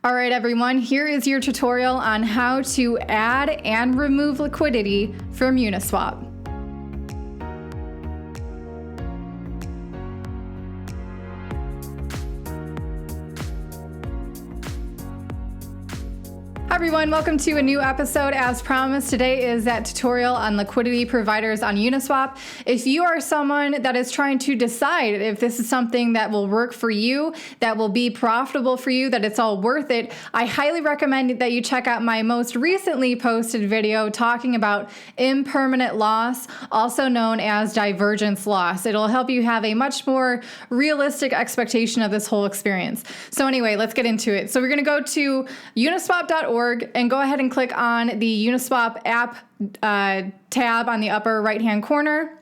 All right, everyone, here is your tutorial on how to add and remove liquidity from Uniswap. Hi everyone, welcome to a new episode. As promised, today is that tutorial on liquidity providers on Uniswap. If you are someone that is trying to decide if this is something that will work for you, that will be profitable for you, that it's all worth it, I highly recommend that you check out my most recently posted video talking about impermanent loss, also known as divergence loss. It'll help you have a much more realistic expectation of this whole experience. So anyway, let's get into it. So we're going to go to uniswap.org and go ahead and click on the Uniswap app tab on the upper right hand corner.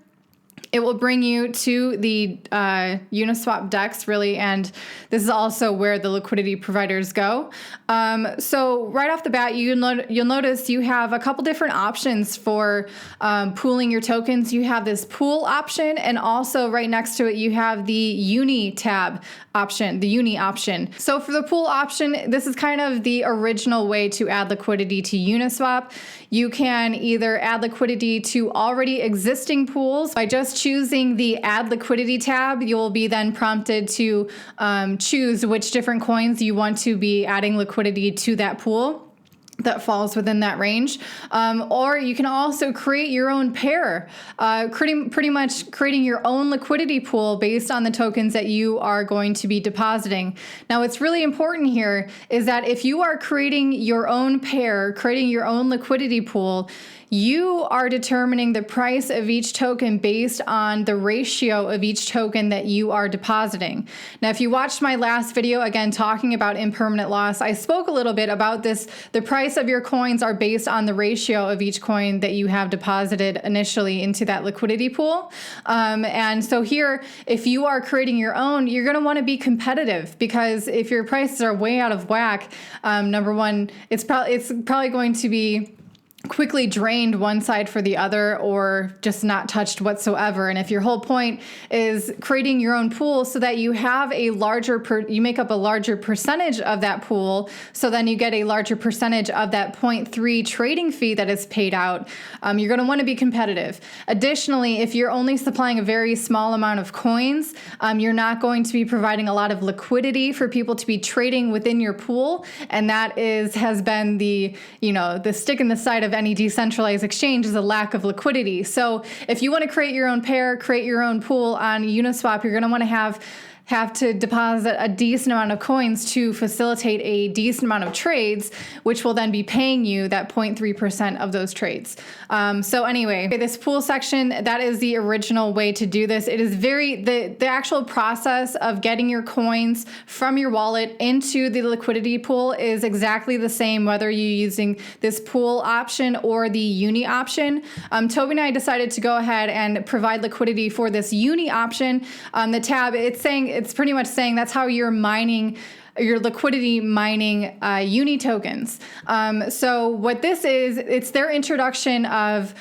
It will bring you to the Uniswap DEX, really, and this is also where the liquidity providers go. So right off the bat, you'll notice you have a couple different options for pooling your tokens. You have this pool option, and also right next to it, you have the Uni tab option, the Uni option. So for the pool option, this is kind of the original way to add liquidity to Uniswap. You can either add liquidity to already existing pools by just choosing the Add Liquidity tab. You'll be then prompted to choose which different coins you want to be adding liquidity to that pool that falls within that range. Or you can also create your own pair, pretty much creating your own liquidity pool based on the tokens that you are going to be depositing. Now, what's really important here is that if you are creating your own pair, creating your own liquidity pool, you are determining the price of each token based on the ratio of each token that you are depositing. Now, if you watched my last video, again, talking about impermanent loss, I spoke a little bit about this. The price of your coins are based on the ratio of each coin that you have deposited initially into that liquidity pool. And so here, if you are creating your own, you're going to want to be competitive, because if your prices are way out of whack, number one, it's probably going to be quickly drained one side for the other, or just not touched whatsoever. And if your whole point is creating your own pool so that you have a larger, you make up a larger percentage of that pool, so then you get a larger percentage of that 0.3 trading fee that is paid out, you're going to want to be competitive. Additionally, if you're only supplying a very small amount of coins, you're not going to be providing a lot of liquidity for people to be trading within your pool. And that has been the stick in the side of any decentralized exchange, is a lack of liquidity. So if you want to create your own pair, create your own pool on Uniswap, you're going to want to have to deposit a decent amount of coins to facilitate a decent amount of trades, which will then be paying you that 0.3% of those trades. So anyway, this pool section, that is the original way to do this. It is the actual process of getting your coins from your wallet into the liquidity pool is exactly the same, whether you're using this pool option or the Uni option. Toby and I decided to go ahead and provide liquidity for this Uni option. The tab, it's pretty much saying that's how you're mining, your liquidity mining Uni tokens. So what this is, it's their introduction of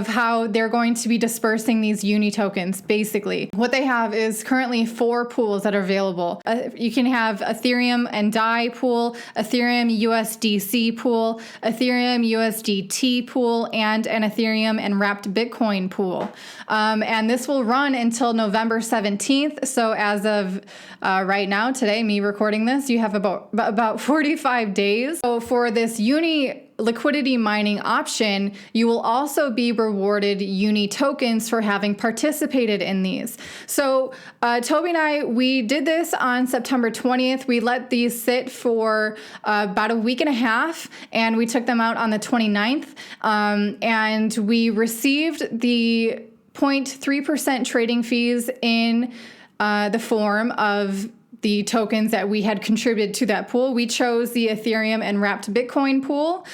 how they're going to be dispersing these Uni tokens. Basically, what they have is currently 4 pools that are available. You can have Ethereum and DAI pool, Ethereum USDC pool, Ethereum USDT pool, and an Ethereum and wrapped Bitcoin pool. And this will run until November 17th. So as of right now, today, me recording this, you have about 45 days. So for this Uni liquidity mining option, you will also be rewarded Uni tokens for having participated in these. So Toby and I, we did this on September 20th. We let these sit for about a week and a half, and we took them out on the 29th. And we received the 0.3% trading fees in the form of the tokens that we had contributed to that pool. We chose the Ethereum and wrapped Bitcoin pool.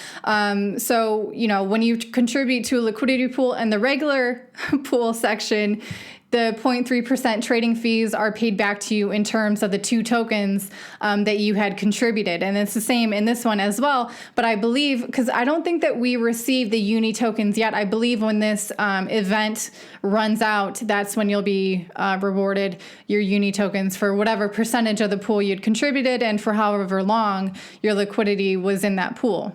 So, when you contribute to a liquidity pool and the regular pool section, the 0.3% trading fees are paid back to you in terms of the 2 tokens that you had contributed. And it's the same in this one as well. But I believe, because I don't think that we received the Uni tokens yet, I believe when this event runs out, that's when you'll be rewarded your Uni tokens for whatever percentage of the pool you'd contributed and for however long your liquidity was in that pool.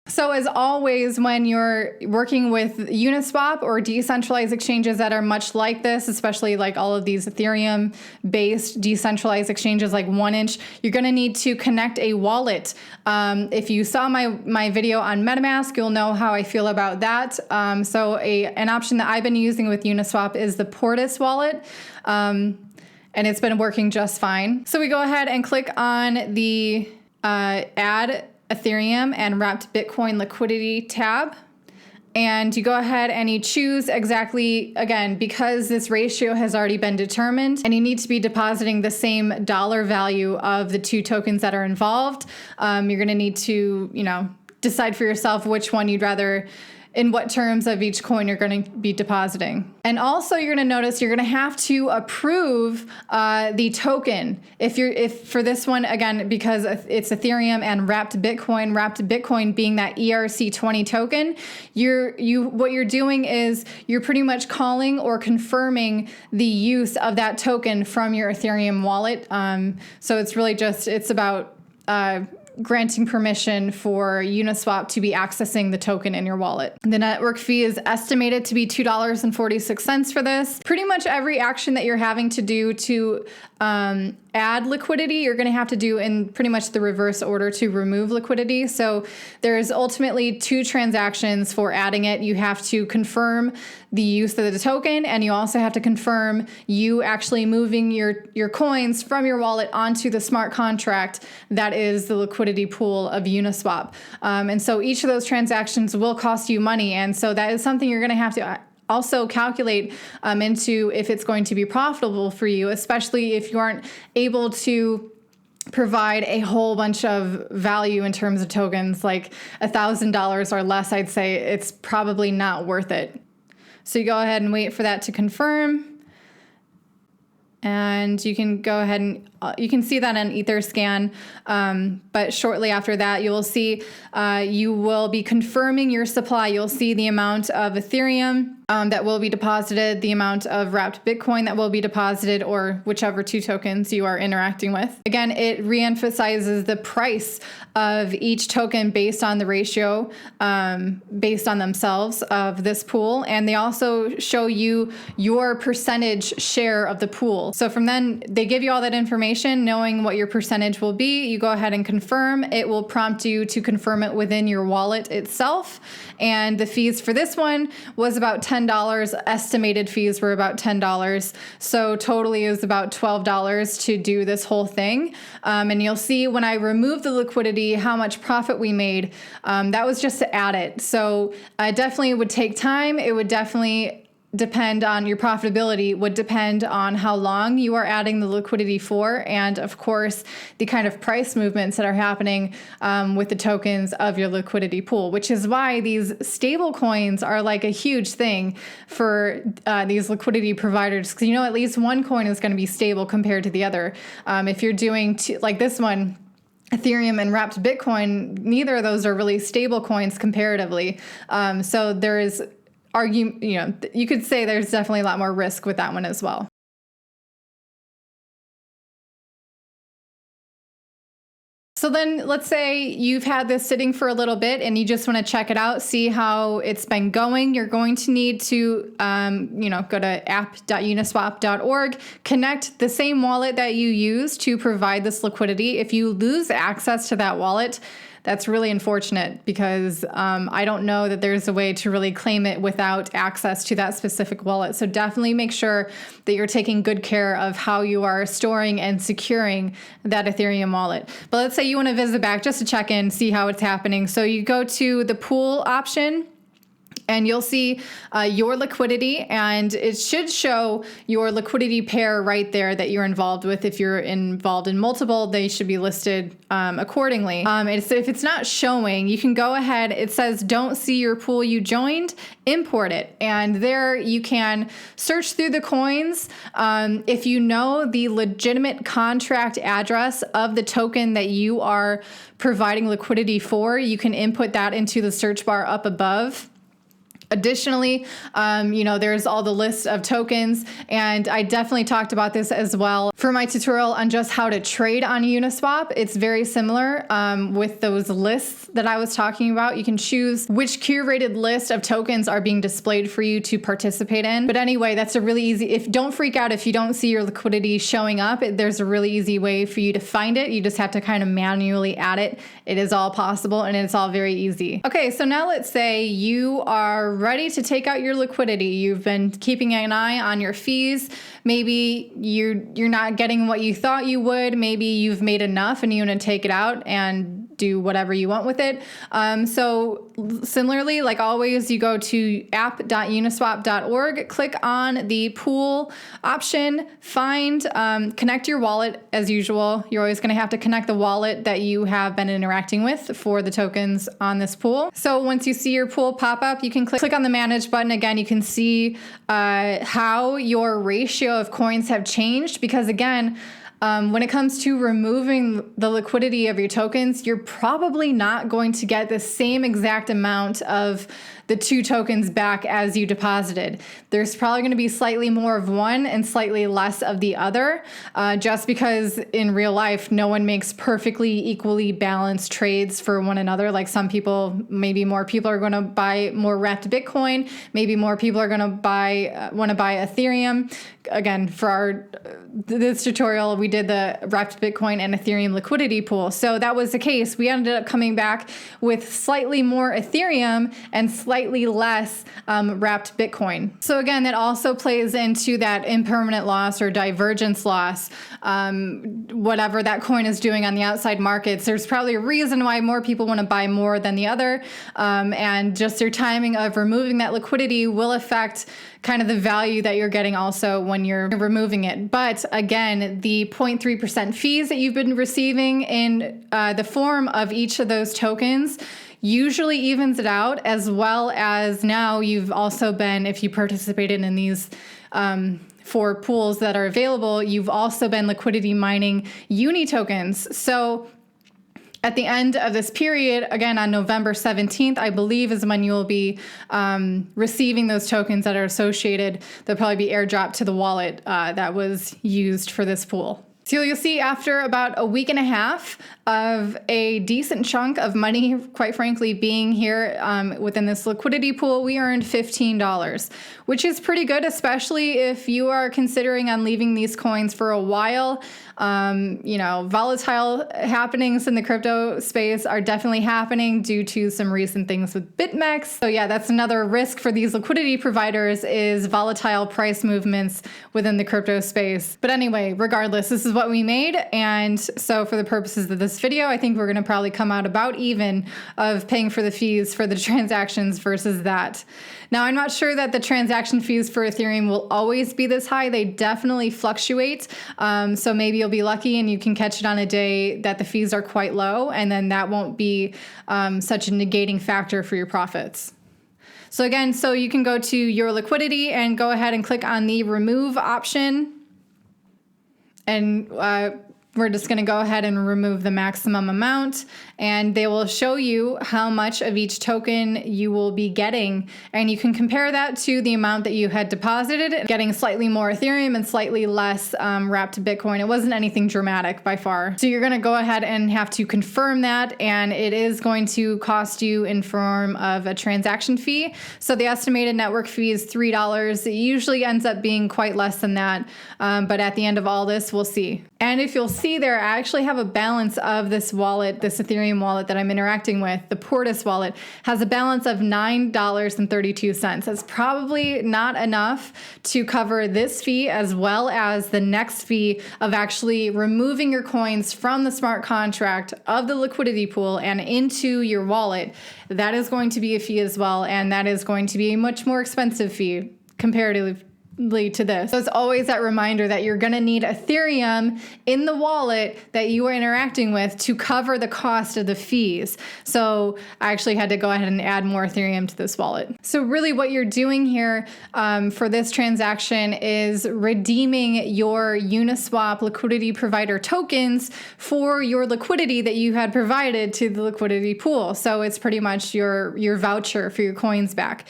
So as always, when you're working with Uniswap or decentralized exchanges that are much like this, especially like all of these Ethereum-based decentralized exchanges like 1inch, you're going to need to connect a wallet. If you saw my video on MetaMask, you'll know how I feel about that. So an option that I've been using with Uniswap is the Portis wallet. And it's been working just fine. So we go ahead and click on the add Ethereum and wrapped Bitcoin liquidity tab. And you go ahead and you choose exactly, again, because this ratio has already been determined and you need to be depositing the same dollar value of the 2 tokens that are involved. You're going to need to, decide for yourself which one you'd rather, in what terms of each coin you're going to be depositing. And also you're going to notice you're going to have to approve the token. If for this one, again, because it's Ethereum and wrapped Bitcoin being that ERC20 token, what you're doing is you're pretty much calling or confirming the use of that token from your Ethereum wallet. So it's really it's about granting permission for Uniswap to be accessing the token in your wallet. The network fee is estimated to be $2.46 for this. Pretty much every action that you're having to do to add liquidity, you're going to have to do in pretty much the reverse order to remove liquidity. So there's ultimately 2 transactions for adding it. You have to confirm the use of the token, and you also have to confirm you actually moving your coins from your wallet onto the smart contract that is the liquidity pool of Uniswap. And so each of those transactions will cost you money. And so that is something you're going to have to also calculate into if it's going to be profitable for you, especially if you aren't able to provide a whole bunch of value in terms of tokens, like $1,000 or less. I'd say it's probably not worth it. So you go ahead and wait for that to confirm. And you can go ahead and you can see that on Etherscan, but shortly after that, you will see you will be confirming your supply. You'll see the amount of Ethereum that will be deposited, the amount of wrapped Bitcoin that will be deposited, or whichever 2 tokens you are interacting with. Again, it reemphasizes the price of each token based on the ratio, based on themselves of this pool. And they also show you your percentage share of the pool. So from then, they give you all that information, knowing what your percentage will be. You go ahead and confirm. It will prompt you to confirm it within your wallet itself. And the fees for this one was about $10. Estimated fees were about $10. So totally it was about $12 to do this whole thing. And you'll see when I remove the liquidity, how much profit we made. That was just to add it. So definitely it would take time. It would definitely depend on your profitability, would depend on how long you are adding the liquidity for, and of course the kind of price movements that are happening with the tokens of your liquidity pool, which is why these stable coins are like a huge thing for these liquidity providers, because at least one coin is going to be stable compared to the other. If you're doing like this one, Ethereum and wrapped Bitcoin, neither of those are really stable coins comparatively. So there is you could say there's definitely a lot more risk with that one as well. So then let's say you've had this sitting for a little bit and you just want to check it out, see how it's been going. You're going to need to, go to app.uniswap.org, connect the same wallet that you use to provide this liquidity. If you lose access to that wallet, that's really unfortunate, because I don't know that there's a way to really claim it without access to that specific wallet. So definitely make sure that you're taking good care of how you are storing and securing that Ethereum wallet. But let's say you want to visit back just to check in, see how it's happening. So you go to the pool option, And you'll see your liquidity, and it should show your liquidity pair right there that you're involved with. If you're involved in multiple, they should be listed accordingly. If it's not showing, you can go ahead. It says don't see your pool you joined, import it. And there you can search through the coins. If you know the legitimate contract address of the token that you are providing liquidity for, you can input that into the search bar up above. Additionally, there's all the list of tokens, and I definitely talked about this as well for my tutorial on just how to trade on Uniswap. It's very similar with those lists that I was talking about. You can choose which curated list of tokens are being displayed for you to participate in. But anyway, that's a really easy, don't freak out if you don't see your liquidity showing up. There's a really easy way for you to find it. You just have to kind of manually add it. It is all possible, and it's all very easy. Okay, so now let's say you are ready to take out your liquidity. You've been keeping an eye on your fees. Maybe you're not getting what you thought you would. Maybe you've made enough and you want to take it out and do whatever you want with it. So similarly, like always, you go to app.uniswap.org, click on the pool option, find, connect your wallet as usual. You're always going to have to connect the wallet that you have been interacting with for the tokens on this pool. So once you see your pool pop up, you can click on the manage button. Again, you can see how your ratio of coins have changed, because again, when it comes to removing the liquidity of your tokens, you're probably not going to get the same exact amount of the two tokens back as you deposited. There's probably going to be slightly more of one and slightly less of the other, just because in real life, no one makes perfectly equally balanced trades for one another. Like some people, maybe more people are going to buy more wrapped Bitcoin. Maybe more people are going to want to buy Ethereum. Again, for this tutorial, we did the wrapped Bitcoin and Ethereum liquidity pool. So that was the case. We ended up coming back with slightly more Ethereum and slightly less wrapped Bitcoin. So again, that also plays into that impermanent loss or divergence loss, whatever that coin is doing on the outside markets. There's probably a reason why more people want to buy more than the other. And just their timing of removing that liquidity will affect kind of the value that you're getting also when you're removing it. But again, the 0.3% fees that you've been receiving in the form of each of those tokens usually evens it out, as well as now you've also been, if you participated in these 4 pools that are available, you've also been liquidity mining Uni tokens. So at the end of this period, again, on November 17th, I believe is when you will be receiving those tokens that are associated. They'll probably be airdropped to the wallet that was used for this pool. So you'll see after about a week and a half of a decent chunk of money, quite frankly, being here within this liquidity pool, we earned $15, which is pretty good, especially if you are considering on leaving these coins for a while. Volatile happenings in the crypto space are definitely happening due to some recent things with BitMEX. So yeah, that's another risk for these liquidity providers, is volatile price movements within the crypto space. But anyway, regardless, this is what we made. And so for the purposes of this video, I think we're going to probably come out about even of paying for the fees for the transactions versus that. Now, I'm not sure that the transaction fees for Ethereum will always be this high. They definitely fluctuate. So maybe you'll be lucky and you can catch it on a day that the fees are quite low, and then that won't be such a negating factor for your profits. So again, so you can go to your liquidity and go ahead and click on the remove option. And we're just going to go ahead and remove the maximum amount, and they will show you how much of each token you will be getting. And you can compare that to the amount that you had deposited, getting slightly more Ethereum and slightly less wrapped Bitcoin. It wasn't anything dramatic by far. So you're going to go ahead and have to confirm that, and it is going to cost you in form of a transaction fee. So the estimated network fee is $3. It usually ends up being quite less than that, but at the end of all this, we'll see. And if you'll see there, I actually have a balance of this wallet, this Ethereum wallet that I'm interacting with, the Portis wallet, has a balance of $9.32. That's probably not enough to cover this fee as well as the next fee of actually removing your coins from the smart contract of the liquidity pool and into your wallet. That is going to be a fee as well, and that is going to be a much more expensive fee comparatively to this. So it's always that reminder that you're going to need Ethereum in the wallet that you are interacting with to cover the cost of the fees. So I actually had to go ahead and add more Ethereum to this wallet. So really what you're doing here for this transaction is redeeming your Uniswap liquidity provider tokens for your liquidity that you had provided to the liquidity pool. So it's pretty much your voucher for your coins back.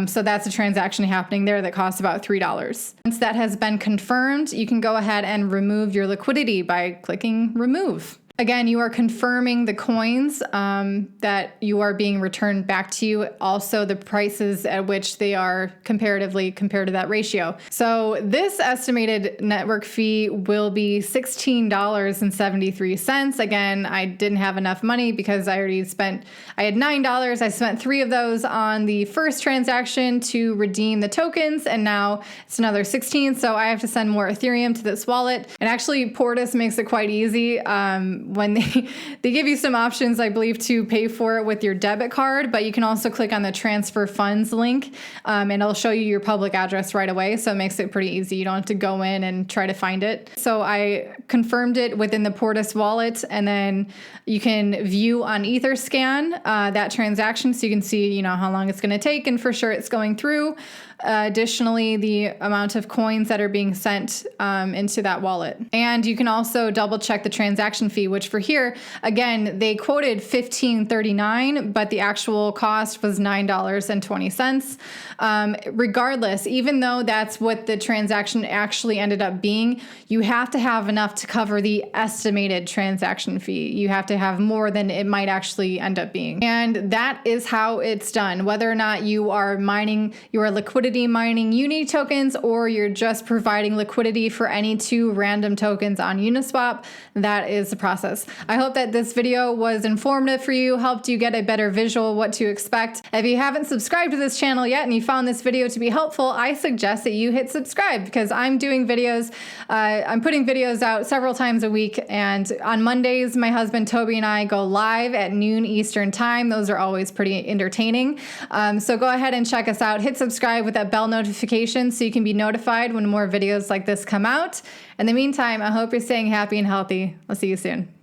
So that's a transaction happening there that costs about $3. Once that has been confirmed, you can go ahead and remove your liquidity by clicking remove. Again, you are confirming the coins that you are being returned back to you, also the prices at which they are comparatively compared to that ratio. So this estimated network fee will be $16.73. Again, I didn't have enough money because I had $9. I spent $3 of those on the first transaction to redeem the tokens, and now it's another $16. So I have to send more Ethereum to this wallet. And actually, Portis makes it quite easy. When they give you some options, I believe, to pay for it with your debit card, but you can also click on the transfer funds link and it'll show you your public address right away. So it makes it pretty easy. You don't have to go in and try to find it. So I confirmed it within the Portis wallet, and then you can view on Etherscan that transaction so you can see, how long it's going to take, and for sure it's going through. Additionally, the amount of coins that are being sent into that wallet. And you can also double check the transaction fee, which for here, again, they quoted $15.39, but the actual cost was $9.20. Regardless, even though that's what the transaction actually ended up being, you have to have enough to cover the estimated transaction fee. You have to have more than it might actually end up being. And that is how it's done. Whether or not you are mining your liquidity mining Uni tokens, or you're just providing liquidity for any two random tokens on Uniswap, that is the process. I hope that this video was informative for you, helped you get a better visual what to expect. If you haven't subscribed to this channel yet and you found this video to be helpful, I suggest that you hit subscribe, because I'm doing videos, I'm putting videos out several times a week, and on Mondays, my husband Toby and I go live at noon Eastern time. Those are always pretty entertaining. So go ahead and check us out. Hit subscribe with that bell notification so you can be notified when more videos like this come out. In the meantime, I hope you're staying happy and healthy. I'll see you soon.